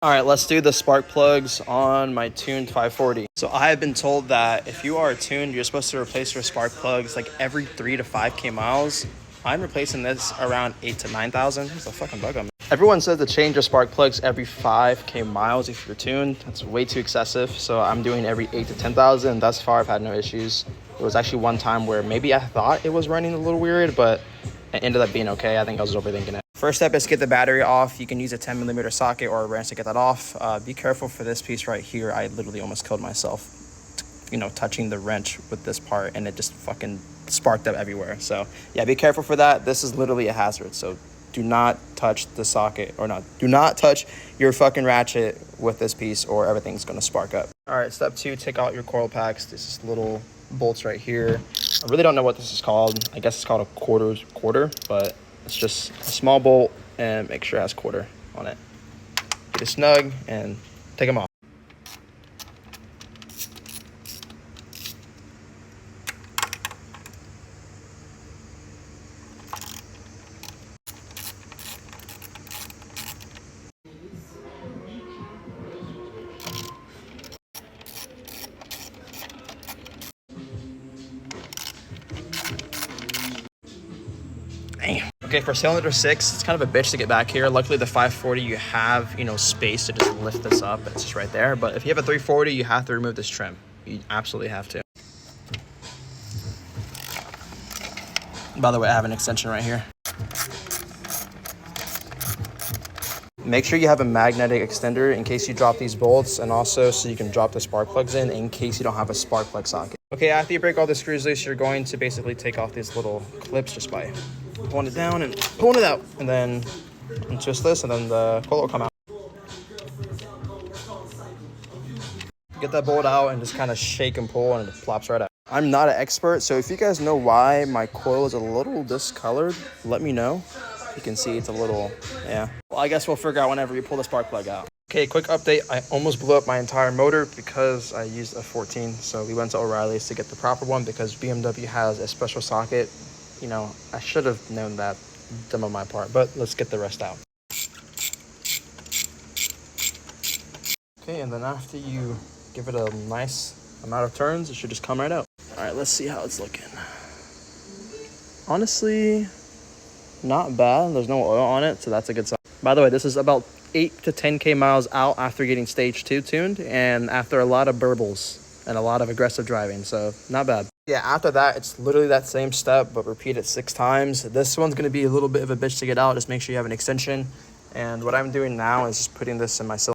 All right, let's do the spark plugs on my tuned 540. So I have been told that if you are tuned, you're supposed to replace your spark plugs like every 3 to 5K miles. I'm replacing this around 8 to 9,000. It's a fucking bug on me. Everyone says to change your spark plugs every 5K miles if you're tuned. That's way too excessive. So I'm doing every 8 to 10,000. Thus far, I've had no issues. There was actually one time where maybe I thought it was running a little weird, but it ended up being okay. I think I was overthinking it. First step is to get the battery off. You can use a 10mm socket or a wrench to get that off. Be careful for this piece right here. I literally almost killed myself, touching the wrench with this part, and it just fucking sparked up everywhere. So yeah, be careful for that. This is literally a hazard. So do not touch the socket, or do not touch your fucking ratchet with this piece, or everything's gonna spark up. All right, step 2, take out your coil packs. This is little bolts right here. I really don't know what this is called. I guess it's called a quarter, but it's just a small bolt, and make sure it has quarter on it. Get it snug and take them off. Damn. Okay, for cylinder 6, it's kind of a bitch to get back here. Luckily, the 540, you have, space to just lift this up. It's just right there. But if you have a 340, you have to remove this trim. You absolutely have to. By the way, I have an extension right here. Make sure you have a magnetic extender in case you drop these bolts, and also so you can drop the spark plugs in case you don't have a spark plug socket. Okay, after you break all the screws loose, you're going to basically take off these little clips just by pulling it down and pulling it out, and then twist this, and then the coil will come out. Get that bolt out and just kind of shake and pull, and it plops right out. I'm not an expert, so if you guys know why my coil is a little discolored, let me know. You can see it's a little, yeah. Well, I guess we'll figure out whenever you pull the spark plug out. Okay, quick update. I almost blew up my entire motor because I used a 14. So we went to O'Reilly's to get the proper one because BMW has a special socket. I should have known that, dumb on my part, but let's get the rest out. Okay, and then after you give it a nice amount of turns, it should just come right out. All right, let's see how it's looking. Honestly, not bad. There's no oil on it, so that's a good sign. By the way, this is about 8 to 10K miles out after getting stage 2 tuned, and after a lot of burbles and a lot of aggressive driving, so not bad. Yeah, after that, it's literally that same step, but repeat it 6 times. This one's gonna be a little bit of a bitch to get out. Just make sure you have an extension. And what I'm doing now is just putting this in my cylinder.